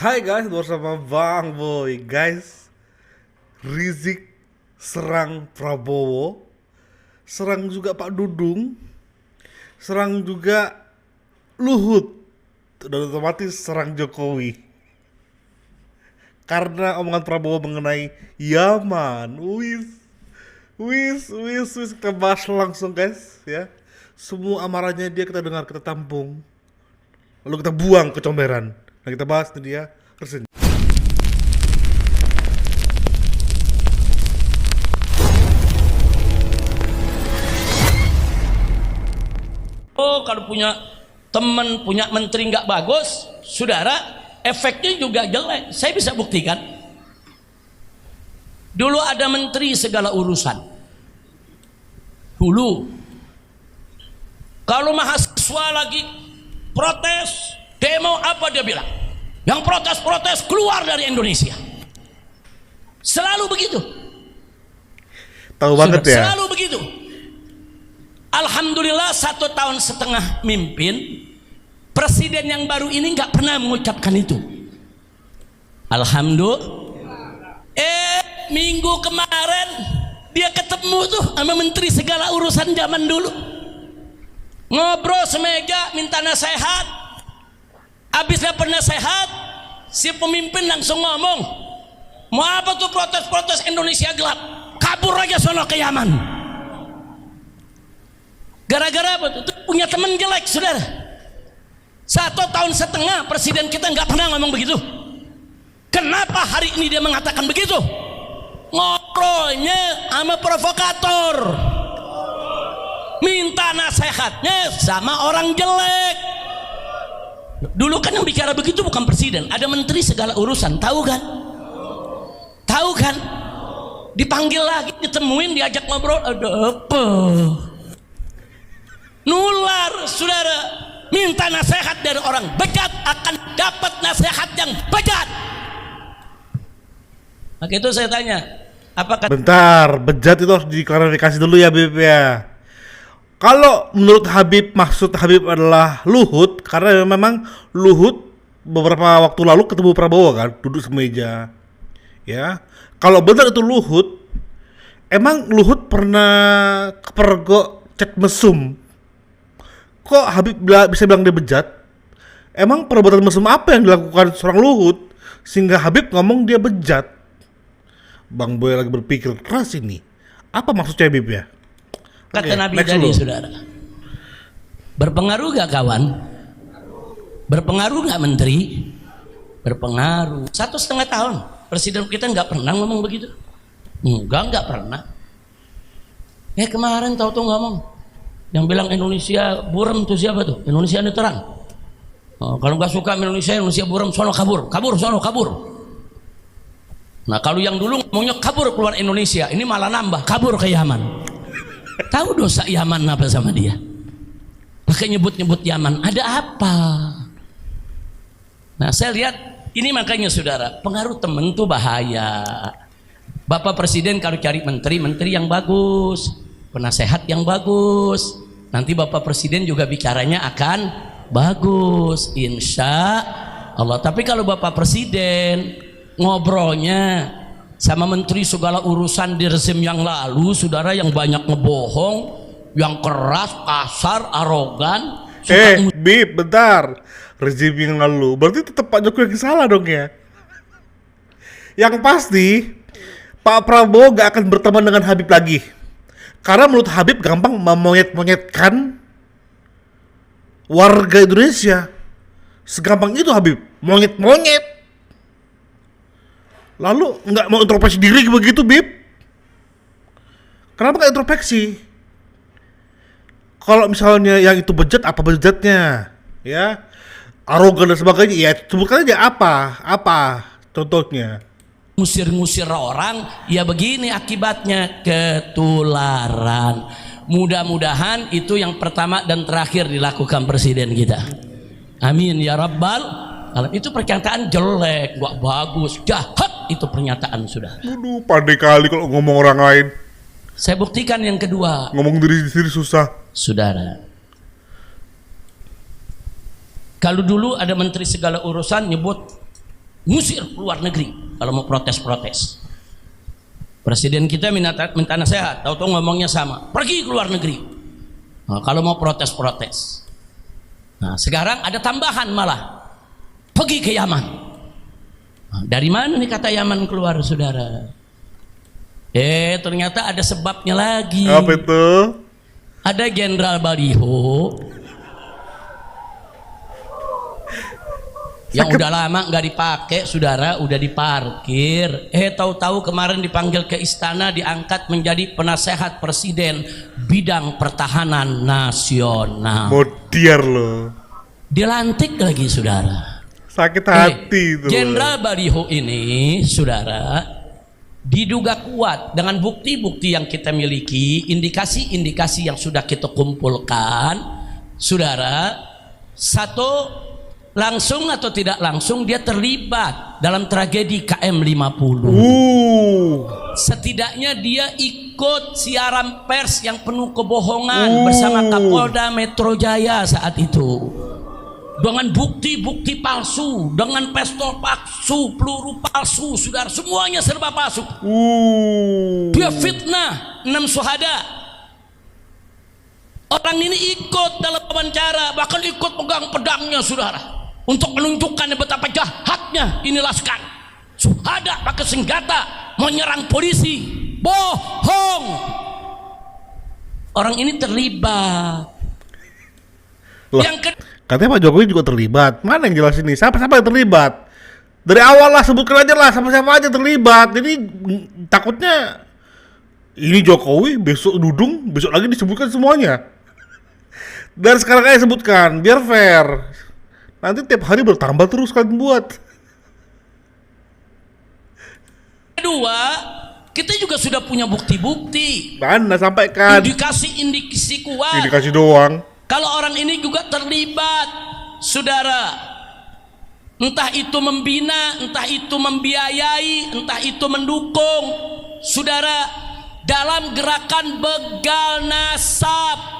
Hai guys, bersama Bang Boy. Guys, Rizik serang Prabowo, serang juga Pak Dudung, serang juga Luhut, dan otomatis serang Jokowi. Karena omongan Prabowo mengenai Yaman. Wis, kita bahas langsung guys ya. Semua amarahnya dia kita dengar, kita tampung, lalu kita buang ke comberan. Nah, kita bahas nih dia Resin. Oh, kalau punya teman, punya menteri nggak bagus, saudara, efeknya juga jelek. Saya bisa buktikan. Dulu ada menteri segala urusan. Dulu, kalau mahasiswa lagi protes, demo, apa dia bilang? Yang protes-protes keluar dari Indonesia. Selalu begitu. Tahu banget ya. Selalu begitu. Alhamdulillah 1,5 tahun mimpin, presiden yang baru ini nggak pernah mengucapkan itu. Alhamdulillah. Minggu kemarin dia ketemu tuh sama menteri segala urusan zaman dulu. Ngobrol semeja, minta nasihat. Habis dapat nasihat, si pemimpin langsung ngomong, mau apa tuh protes-protes Indonesia gelap? Kabur aja sono ke Yaman. Gara-gara apa tuh? Punya teman jelek, saudara. 1,5 tahun presiden kita nggak pernah ngomong begitu. Kenapa hari ini dia mengatakan begitu? Ngobrolnya sama provokator, minta nasihatnya sama orang jelek. Dulu kan yang bicara begitu bukan presiden, ada menteri segala urusan, tahu kan? Tahu kan? Dipanggil lagi, ditemuin, diajak ngobrol, ada apa? Nular, saudara. Minta nasihat dari orang bejat akan dapat nasihat yang bejat. Maka itu saya tanya, apakah... Bentar, bejat itu harus diklarifikasi dulu ya Bib ya. Kalau menurut Habib, maksud Habib adalah Luhut, karena memang Luhut beberapa waktu lalu ketemu Prabowo kan, duduk semeja. Ya, kalau benar itu Luhut, emang Luhut pernah kepergok cek mesum. Kok Habib bisa bilang dia bejat? Emang perbuatan mesum apa yang dilakukan seorang Luhut sehingga Habib ngomong dia bejat? Bang Boy lagi berpikir keras ini. Apa maksudnya Habib ya? Kata Nabi tadi, saudara, berpengaruh gak kawan? Berpengaruh gak menteri? Berpengaruh. 1,5 tahun presiden kita nggak pernah ngomong begitu. Nggak pernah. Kemarin tahu ngomong, yang bilang Indonesia buram tuh siapa tuh? Indonesia ini terang. Kalau nggak suka Indonesia buram, sono kabur. Nah, kalau yang dulu ngomongnya kabur keluar Indonesia, ini malah nambah kabur ke Yaman. Tahu dosa Yaman apa sama dia? Pakai nyebut-nyebut Yaman, ada apa? Nah, saya lihat ini, makanya saudara, pengaruh temen tuh bahaya. Bapak Presiden kalau cari menteri yang bagus, penasehat yang bagus, nanti Bapak Presiden juga bicaranya akan bagus, insya Allah. Tapi kalau Bapak Presiden ngobrolnya sama menteri segala urusan di rezim yang lalu, saudara, yang banyak ngebohong, yang keras, kasar, arogan. Bib, bentar. Rezim yang lalu, berarti tetap Pak Jokowi yang salah dong ya? Yang pasti, Pak Prabowo gak akan berteman dengan Habib lagi. Karena menurut Habib gampang memonyet-monyetkan warga Indonesia. Segampang itu Habib, monyet-monyet. Lalu nggak mau introspeksi diri begitu, Bib? Kenapa nggak introspeksi? Kalau misalnya yang itu bejat, apa bejatnya? Ya, arogan dan sebagainya, ya sebutkan aja apa contohnya. Ngusir orang, ya begini akibatnya, ketularan. Mudah-mudahan itu yang pertama dan terakhir dilakukan presiden kita. Amin ya rabbal alamin. Itu pernyataan jelek, gak bagus, jahat. Itu pernyataan, sudah. Aduh, pandai kali kalau ngomong orang lain. Saya buktikan yang kedua. Ngomong diri sendiri susah. Saudara, kalau dulu ada menteri segala urusan nyebut ngusir keluar negeri kalau mau protes-protes. Presiden kita minta nasihat, tahu-tahu ngomongnya sama, pergi ke luar negeri. Nah, kalau mau protes-protes. Nah, sekarang ada tambahan malah, pergi ke Yaman. Nah, dari mana nih kata Yaman keluar, saudara? Ternyata ada sebabnya lagi. Apa itu? Ada Jenderal Baliho yang udah lama nggak dipakai, saudara, udah diparkir. Tahu-tahu kemarin dipanggil ke istana, diangkat menjadi penasehat presiden bidang pertahanan nasional. Modiar loh. Dilantik lagi, saudara. Sakit hati itu. Jenderal Baliho ini, saudara, diduga kuat dengan bukti-bukti yang kita miliki, indikasi-indikasi yang sudah kita kumpulkan, saudara. Satu, langsung atau tidak langsung dia terlibat dalam tragedi KM50. Setidaknya dia ikut siaran pers yang penuh kebohongan bersama Kapolda Metro Jaya saat itu, dengan bukti-bukti palsu, dengan pistol palsu, peluru palsu, saudara, semuanya serba palsu. Dia fitnah 6 syuhada. Orang ini ikut dalam wawancara, bahkan ikut pegang pedangnya, saudara, untuk menunjukkan betapa jahatnya ini laskar. Syuhada pakai senjata menyerang polisi, bohong. Orang ini terlibat. Katanya Pak Jokowi juga terlibat. Mana yang jelas ini? Siapa yang terlibat? Dari awal lah, sebutkan aja lah siapa aja terlibat. Jadi takutnya ini Jokowi, besok Dudung, besok lagi disebutkan semuanya. Dari sekarang aja sebutkan, biar fair. Nanti tiap hari bertambah terus kalian buat. Kedua, kita juga sudah punya bukti-bukti. Mana sampaikan? Indikasi kuat. Indikasi doang. Kalau orang ini juga terlibat, saudara, entah itu membina, entah itu membiayai, entah itu mendukung, saudara, dalam gerakan begal nasab.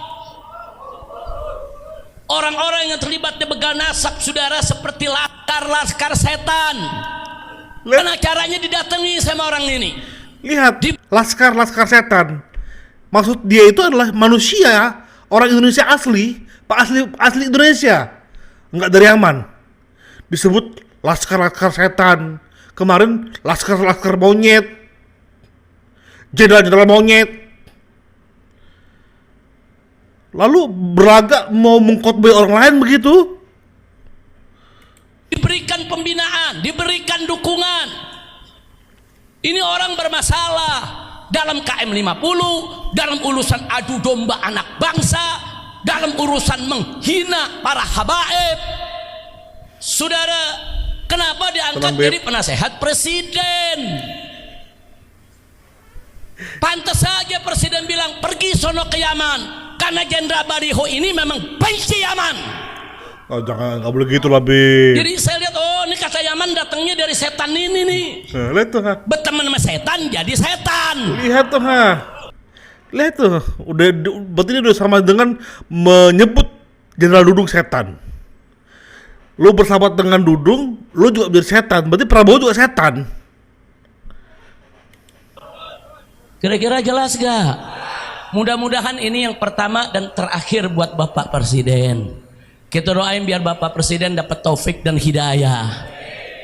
Orang-orang yang terlibat di begal nasab, saudara, seperti laskar setan. Karena caranya didatangi sama orang ini. Lihat, laskar setan. Maksud dia itu adalah manusia, orang Indonesia asli, asli Indonesia, enggak dari Yaman. Disebut laskar setan. Kemarin laskar monyet, jenderal monyet. Lalu berlagak mau mengkhotbah orang lain begitu. Diberikan pembinaan, diberikan dukungan. Ini orang bermasalah dalam KM50, dalam urusan adu domba anak bangsa, dalam urusan menghina para habaib. Saudara, kenapa diangkat jadi penasehat presiden? Pantas saja presiden bilang pergi sono ke Yaman, karena Jenderal Baliho ini memang benci Yaman. Oh jangan, nggak boleh gitu lah, Be. Jadi saya lihat, oh ini kata Yaman datangnya dari setan ini nih. Lihat tuh, ha. Berteman sama setan jadi setan. Lihat tuh, ha. Lihat tuh, berarti ini udah sama dengan menyebut Jenderal Dudung setan. Lu bersahabat dengan Dudung, lu juga biar setan. Berarti Prabowo juga setan. Kira-kira jelas gak? Mudah-mudahan ini yang pertama dan terakhir buat Bapak Presiden. Kita doain biar Bapak Presiden dapat taufik dan hidayah.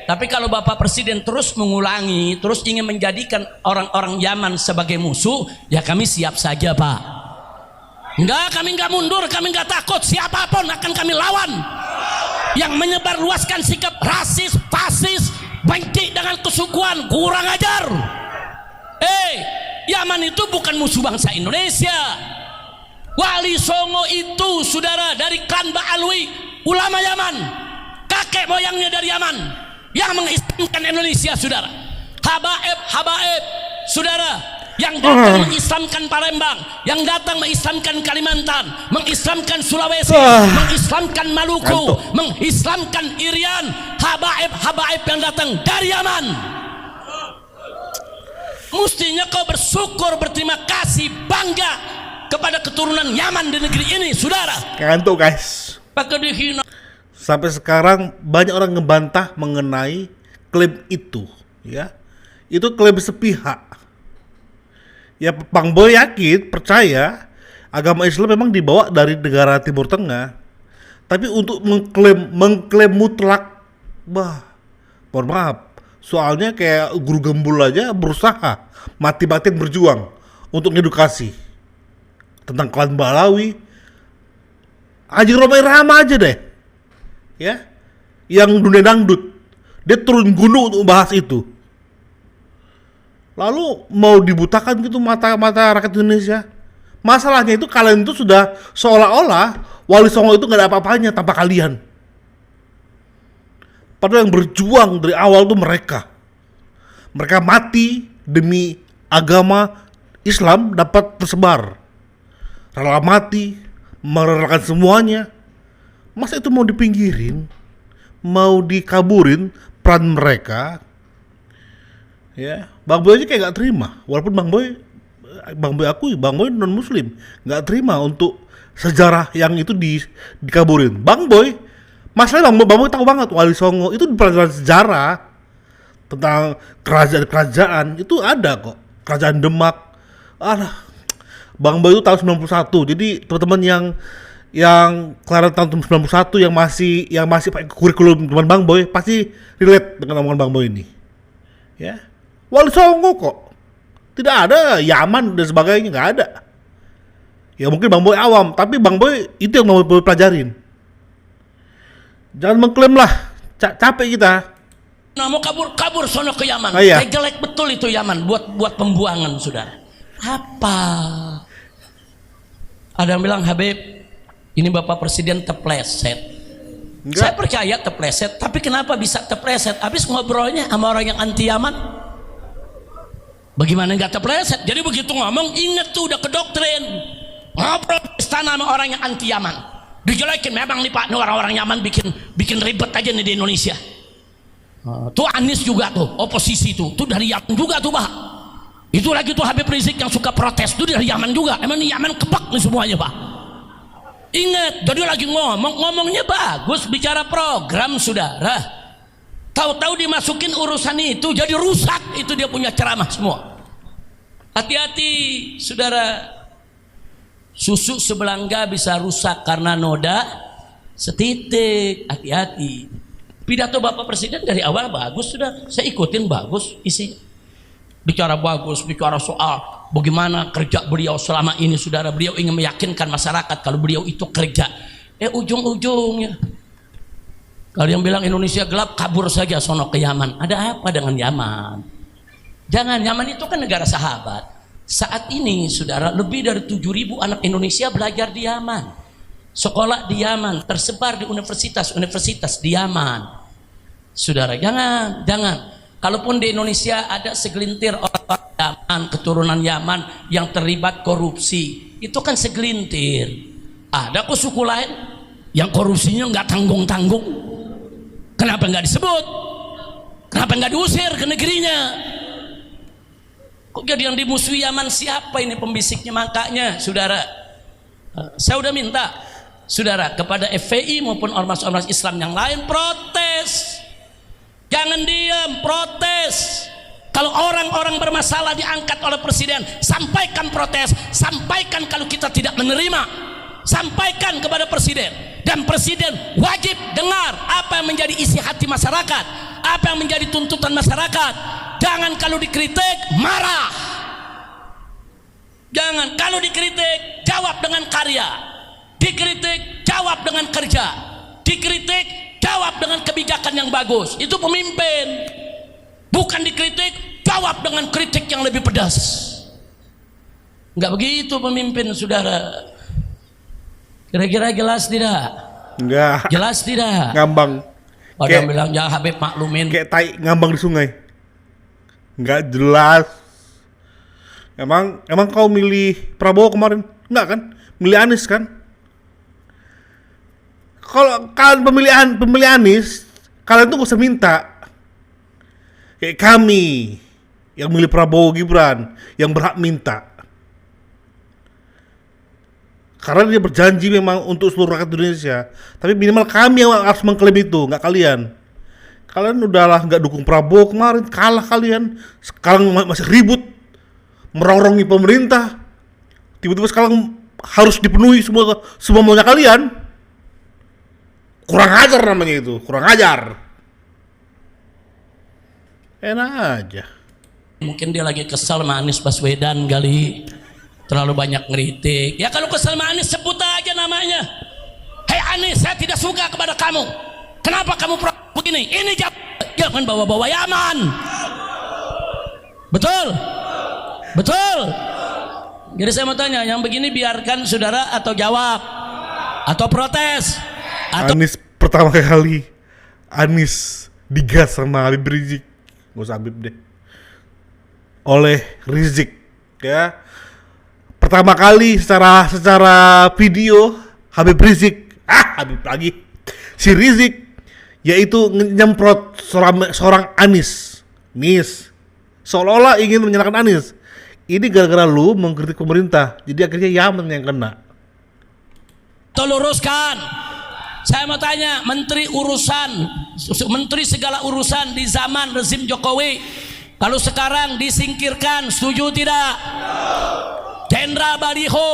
Tapi kalau Bapak Presiden terus mengulangi, terus ingin menjadikan orang-orang Yaman sebagai musuh, ya kami siap saja, Pak. Enggak, kami enggak mundur, kami enggak takut. Siapapun akan kami lawan. Yang menyebarluaskan sikap rasis, fasis, benci dengan kesukuan, kurang ajar. Yaman itu bukan musuh bangsa Indonesia. Wali Songo itu, saudara, dari klan Ba'alwi, ulama Yaman, kakek moyangnya dari Yaman, yang mengislamkan Indonesia, saudara. Habaib, saudara, yang datang mengislamkan Palembang, yang datang mengislamkan Kalimantan, mengislamkan Sulawesi, mengislamkan Maluku, mengislamkan Irian. Habaib yang datang dari Yaman. Mestinya kau bersyukur, berterima kasih, bangga kepada keturunan Yaman di negeri ini, saudara. Ngantuk, guys. Pakai dihina. Sampai sekarang banyak orang ngebantah mengenai klaim itu, ya. Itu klaim sepihak. Ya Bang Boy yakin, percaya agama Islam memang dibawa dari negara Timur Tengah. Tapi untuk mengklaim mutlak, mohon maaf. Soalnya kayak guru gembul aja berusaha mati-matian berjuang untuk edukasi tentang klan Balawi. Haji Romai Rama aja deh, ya, yang dunia dangdut, dia turun gunung untuk bahas itu. Lalu mau dibutakan gitu mata rakyat Indonesia. Masalahnya itu kalian itu sudah seolah-olah Wali Songo itu nggak ada apa-apanya tanpa kalian. Padahal yang berjuang dari awal itu mereka. Mereka mati demi agama Islam dapat tersebar. Rela mati, merelakan semuanya. Masa itu mau dipinggirin? Mau dikaburin peran mereka? Ya, Bang Boy aja kayak gak terima. Walaupun Bang Boy akui, Bang Boy non muslim, gak terima untuk sejarah yang itu dikaburin. Bang Boy, masalahnya Bang Boy tahu banget Wali Songo itu di pelajaran sejarah tentang kerajaan-kerajaan itu ada kok. Kerajaan Demak. Bang Boy itu tahun 91. Jadi teman-teman yang kelahiran tahun 91 yang masih pakai kurikulum teman Bang Boy pasti relate dengan omongan Bang Boy ini. Ya. Wali Songo kok. Tidak ada Yaman dan sebagainya, nggak ada. Ya mungkin Bang Boy awam, tapi Bang Boy itu yang mau pelajarin. Jangan mengklaim lah, capek kita. Nah, mau kabur sono ke Yaman. Iya. Jelek betul itu Yaman buat pembuangan, saudara. Apa? Ada yang bilang, Habib, ini Bapak Presiden terpleset. Enggak. Saya percaya terpleset, tapi kenapa bisa terpleset? Habis ngobrolnya sama orang yang anti Yaman. Bagaimana nggak terpleset? Jadi begitu ngomong, inget tuh udah ke doktrin. Ngobrol istana sama orang yang anti Yaman. Dijelekin, memang nih Pak, nih orang-orang Yaman bikin ribet aja nih di Indonesia. Tuh Anies juga tuh, oposisi tuh dari Yaman juga tuh Pak. Itu lagi tuh Habib Rizik yang suka protes tuh dari Yaman juga. Emang nih Yaman kebak nih semuanya Pak. Ingat, jadi lagi ngomongnya bagus, bicara program saudara. Tahu-tahu dimasukin urusan itu jadi rusak itu dia punya ceramah semua. Hati-hati saudara, susu sebelangga bisa rusak karena noda setitik. Hati-hati. Pidato Bapak Presiden dari awal bagus, sudah saya ikutin, bagus isi. Bicara bagus, bicara soal bagaimana kerja beliau selama ini, saudara. Beliau ingin meyakinkan masyarakat kalau beliau itu kerja. Ujung-ujungnya kalau yang bilang Indonesia gelap, kabur saja sono ke Yaman. Ada apa dengan Yaman? Jangan, Yaman itu kan negara sahabat. Saat ini saudara, lebih dari 7.000 anak Indonesia belajar di Yaman. Sekolah di Yaman, tersebar di universitas-universitas di Yaman. Saudara, jangan. Kalaupun di Indonesia ada segelintir orang Yaman, keturunan Yaman yang terlibat korupsi, itu kan segelintir. Ada kok suku lain yang korupsinya nggak tanggung-tanggung. Kenapa nggak disebut? Kenapa nggak diusir ke negerinya? Kok jadi yang dimusuhi Yaman siapa ini pembisiknya? Makanya saudara, saya udah minta saudara kepada FPI maupun ormas-ormas Islam yang lain protes. Jangan diam, protes. Kalau orang-orang bermasalah diangkat oleh presiden, sampaikan protes, sampaikan kalau kita tidak menerima, sampaikan kepada presiden. Dan presiden wajib dengar apa yang menjadi isi hati masyarakat, apa yang menjadi tuntutan masyarakat. Jangan kalau dikritik marah. Jangan kalau dikritik jawab dengan karya. Dikritik jawab dengan kerja. Dikritik jawab dengan kebijakan yang bagus. Itu pemimpin. Bukan dikritik jawab dengan kritik yang lebih pedas. Enggak begitu pemimpin, saudara. Kira-kira jelas tidak? Enggak. Jelas tidak? Ngambang. Padahal bilang ya Habib maklumin. Kayak tai ngambang di sungai. Enggak jelas. Emang kau milih Prabowo kemarin? Enggak kan? Milih Anies kan? Kalau kalian pemilih Anies, kalian tuh gak usah minta. Kayak kami yang milih Prabowo Gibran yang berhak minta. Karena dia berjanji memang untuk seluruh rakyat Indonesia. Tapi minimal kami yang harus mengklaim itu, nggak kalian. Kalian udahlah nggak dukung Prabowo kemarin, kalah kalian. Sekarang masih ribut, merongrong pemerintah. Tiba-tiba sekarang harus dipenuhi semua maunya kalian. Kurang ajar namanya itu, kurang ajar. Enak aja. Mungkin dia lagi kesal sama Anies Baswedan kali, terlalu banyak ngeritik. Ya kalau kesal sama Anies sebut aja namanya. Hei Anies, saya tidak suka kepada kamu. Kenapa kamu begini? Ini jangan bawa-bawa Yaman. Betul? Betul? Jadi saya mau tanya, yang begini biarkan saudara atau jawab? Atau protes? Atau... Anies pertama kali Anies digas sama Habib Rizik, gak usah Habib deh, oleh Rizik ya. Pertama kali secara video Habib Rizik, Habib lagi, si Rizik yaitu nyemprot seorang Anies, seolah-olah ingin menyalahkan Anies. Ini gara-gara lu mengkritik pemerintah, jadi akhirnya Yaman yang kena. Luruskan. Saya mau tanya, menteri segala urusan di zaman rezim Jokowi, kalau sekarang disingkirkan, setuju tidak? Jenderal Baliho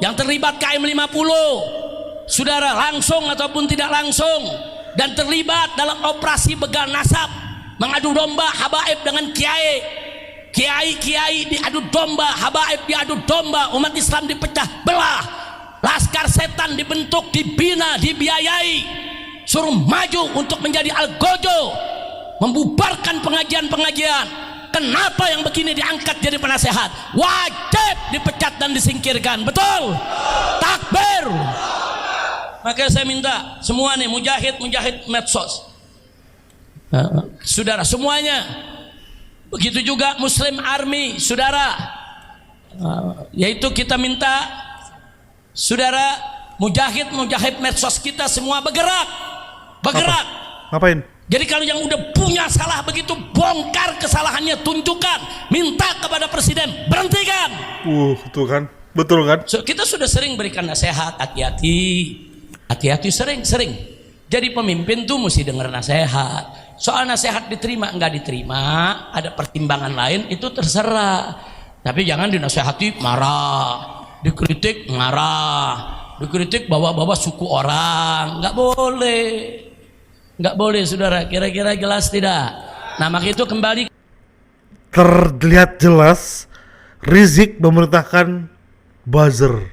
yang terlibat KM 50, saudara, langsung ataupun tidak langsung, dan terlibat dalam operasi begal nasab, mengadu domba habaib dengan kiai diadu domba, habaib diadu domba, umat Islam dipecah belah, laskar setan dibentuk, dibina, dibiayai, suruh maju untuk menjadi algojo, membubarkan pengajian-pengajian. Kenapa yang begini diangkat jadi penasehat? Wajib dipecat dan disingkirkan. Betul? Takbir. Maka saya minta semua nih, mujahid medsos, saudara semuanya, begitu juga Muslim Army, saudara, yaitu kita minta saudara mujahid medsos kita semua bergerak. Ngapain? Jadi kalau yang udah punya salah begitu, bongkar kesalahannya, tunjukkan, minta kepada presiden, berhentikan. Betul kan? Betul kan? So, kita sudah sering berikan nasihat, hati-hati, sering. Jadi pemimpin tuh mesti dengar nasihat. Soal nasihat diterima enggak diterima, ada pertimbangan lain, itu terserah. Tapi jangan dinasehati marah, dikritik marah, dikritik bawa-bawa suku orang, nggak boleh saudara. Kira-kira jelas tidak? Nah maka itu kembali terlihat jelas Rizik memerintahkan buzzer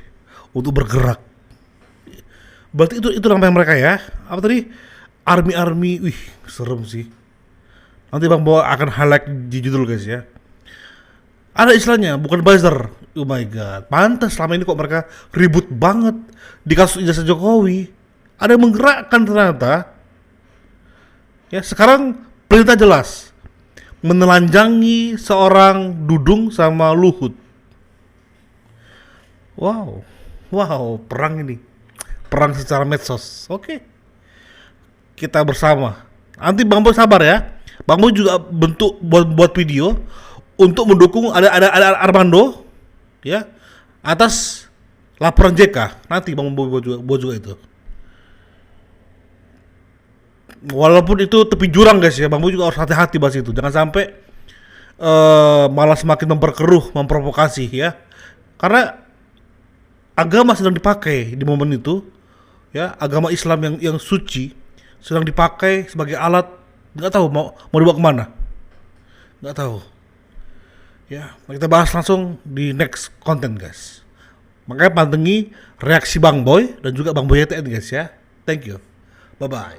untuk bergerak. Berarti itu namanya mereka ya. Apa tadi? Army. Wih, serem sih. Nanti Bang Bo akan highlight di judul guys ya. Ada istilahnya, bukan buzzer. Oh my god. Pantas selama ini kok mereka ribut banget di kasus ijazah Jokowi. Ada yang menggerakkan ternyata. Ya, sekarang perintah jelas. Menelanjangi seorang Dudung sama Luhut. Wow, perang ini. Perang secara medsos. Oke. Kita bersama. Nanti Bang Boy sabar ya. Bang Boy juga bentuk buat video untuk mendukung ada Armando ya atas laporan JK. Nanti Bang Boy buat juga itu. Walaupun itu tepi jurang guys ya, Bang Boy juga harus hati-hati bahas itu. Jangan sampai malah semakin memperkeruh, memprovokasi ya. Karena agama sedang dipakai di momen itu ya, agama Islam yang suci sedang dipakai sebagai alat, nggak tahu mau dibawa kemana, nggak tahu ya. Kita bahas langsung di next konten guys. Makanya pantengin reaksi Bang Boy dan juga Bang Boy YTN guys ya. Thank you, bye bye.